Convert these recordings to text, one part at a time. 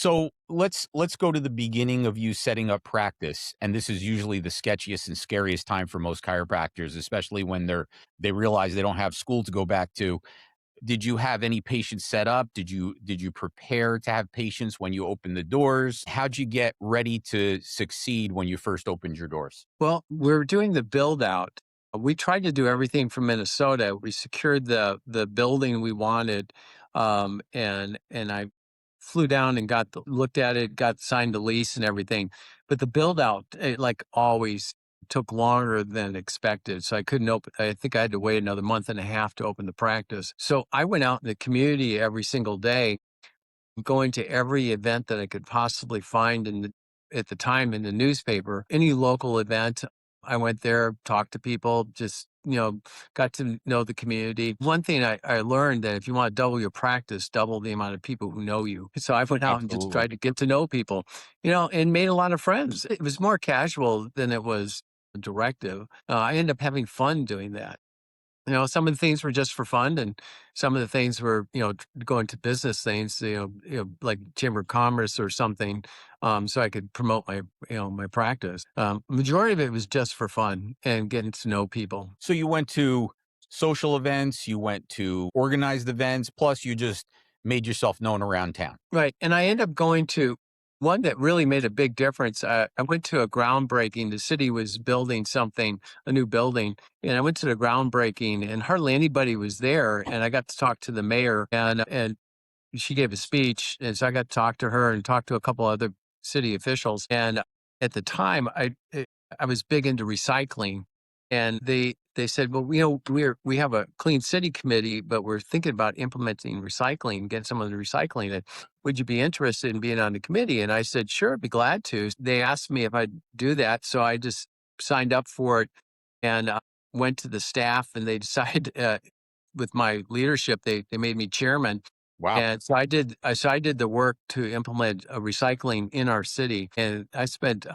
So let's go to the beginning of you setting up practice, and this is usually the sketchiest and scariest time for most chiropractors, especially when they realize they don't have school to go back to. Did you have any patients set up? Did you prepare to have patients when you opened the doors? How'd you get ready to succeed when you first opened your doors? Well, we're doing the build out. We tried to do everything from Minnesota. We secured the building we wanted, and I flew down and looked at it, got signed the lease and everything. But the build out, like always, took longer than expected. So I couldn't open. I think I had to wait another month and a half to open the practice. So I went out in the community every single day, going to every event that I could possibly find at the time in the newspaper, any local event. I went there, talked to people, just, got to know the community. One thing I learned that if you want to double your practice, double the amount of people who know you. So I went out and just Absolutely. tried to get to know people, and made a lot of friends. It was more casual than it was directive. I ended up having fun doing that. Some of the things were just for fun, and some of the things were, going to business things, like Chamber of Commerce or something, so I could promote my practice. Majority of it was just for fun and getting to know people. So you went to social events, you went to organized events, plus you just made yourself known around town. Right. And I ended up going to one that really made a big difference. I went to a groundbreaking. The city was building something, a new building, and I went to the groundbreaking, and hardly anybody was there. And I got to talk to the mayor, and she gave a speech, and so I got to talk to her and talk to a couple other city officials. And at the time, I was big into recycling, and they said, "Well, we have a clean city committee, but we're thinking about implementing recycling, get some of the recycling. And would you be interested in being on the committee?" And I said, "Sure, I'd be glad to." They asked me if I'd do that, so I just signed up for it and went to the staff, and they decided. With my leadership, they made me chairman, Wow. and so I did the work to implement recycling in our city, and I spent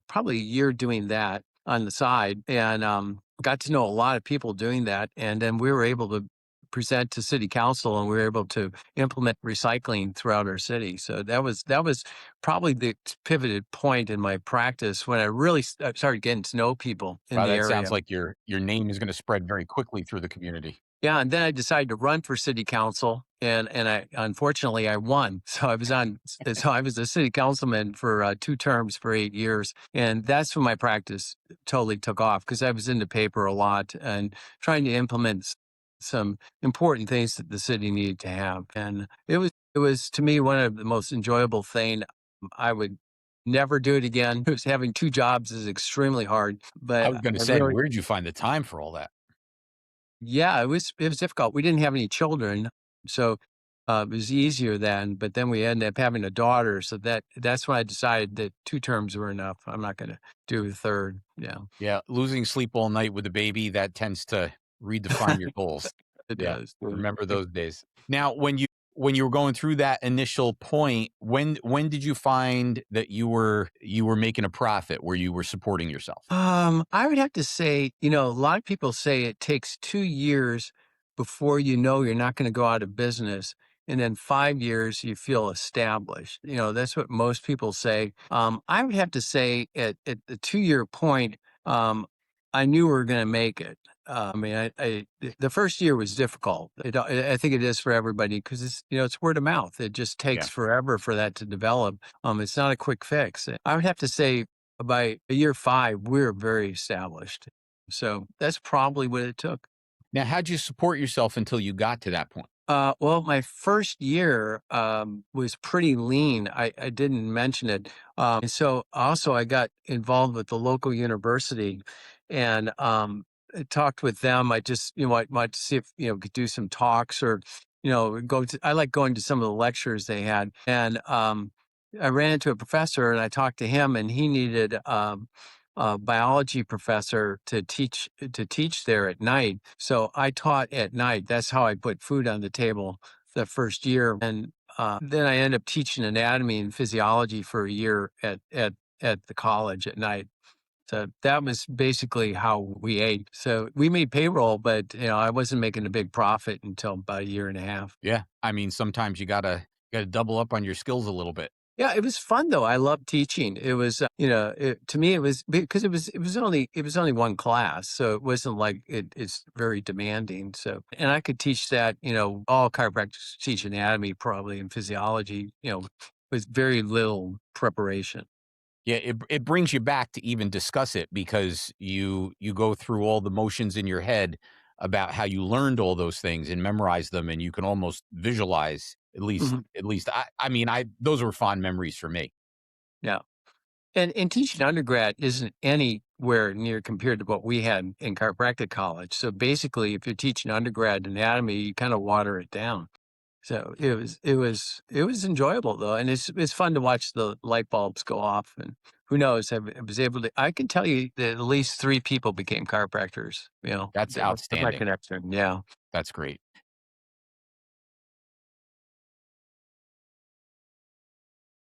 probably a year doing that on the side, and got to know a lot of people doing that, and then we were able to present to city council, and we were able to implement recycling throughout our city. So that was probably the pivoted point in my practice when I really started getting to know people in Wow, the that sounds area. like your name is gonna spread very quickly through the community. Yeah, and then I decided to run for city council, and I unfortunately I won. So I was a city councilman for 2 terms for 8 years, and that's when my practice totally took off because I was in the paper a lot and trying to implement some important things that the city needed to have, and it was to me one of the most enjoyable thing. I would never do it again. Because having 2 jobs is extremely hard, I but was gonna I say, really where did you find the time for all that? yeah, it was difficult. We didn't have any children, so, it was easier then, but then we ended up having a daughter, so that's when I decided that 2 terms were enough. I'm not gonna do a 3rd, yeah. Yeah, losing sleep all night with a baby, that tends to redefine your goals. It Yeah, does, remember those days. Now, when you were going through that initial point, when did you find that you were making a profit where you were supporting yourself? I would have to say, a lot of people say it takes 2 years before you know you're not gonna go out of business, and then 5 years you feel established. That's what most people say. I would have to say at the 2-year point, I knew we were gonna make it. I mean, the first year was difficult. I think it is for everybody because it's word of mouth. It just Yeah. takes forever for that to develop. It's not a quick fix. I would have to say by year 5, we're very established. So that's probably what it took. Now, how'd you support yourself until you got to that point? Well, my first year was pretty lean. I didn't mention it. And so also I got involved with the local university and I talked with them. I just, I might see if, could do some talks or, I like going to some of the lectures they had. And I ran into a professor and I talked to him and he needed a biology professor to teach there at night. So I taught at night. That's how I put food on the table the first year, and then I ended up teaching anatomy and physiology for a year at the college at night. So that was basically how we ate. So we made payroll, but I wasn't making a big profit until about a year and a half. Yeah, I mean, sometimes you gotta double up on your skills a little bit. Yeah, it was fun though. I loved teaching. It was, to me, it was because it was only one class, so it wasn't like it's very demanding. So, and I could teach that, all chiropractors teach anatomy probably and physiology, with very little preparation. Yeah, it brings you back to even discuss it because you go through all the motions in your head about how you learned all those things and memorized them, and you can almost visualize Mhm. at least I mean, I those were fond memories for me. Yeah. And teaching undergrad isn't anywhere near compared to what we had in chiropractic college. So basically, if you're teaching undergrad anatomy, you kind of water it down. So it was enjoyable though, and it's fun to watch the light bulbs go off. And who knows? I was able to. I can tell you that at least 3 people became chiropractors. That's By my outstanding. connection. Yeah. That's great.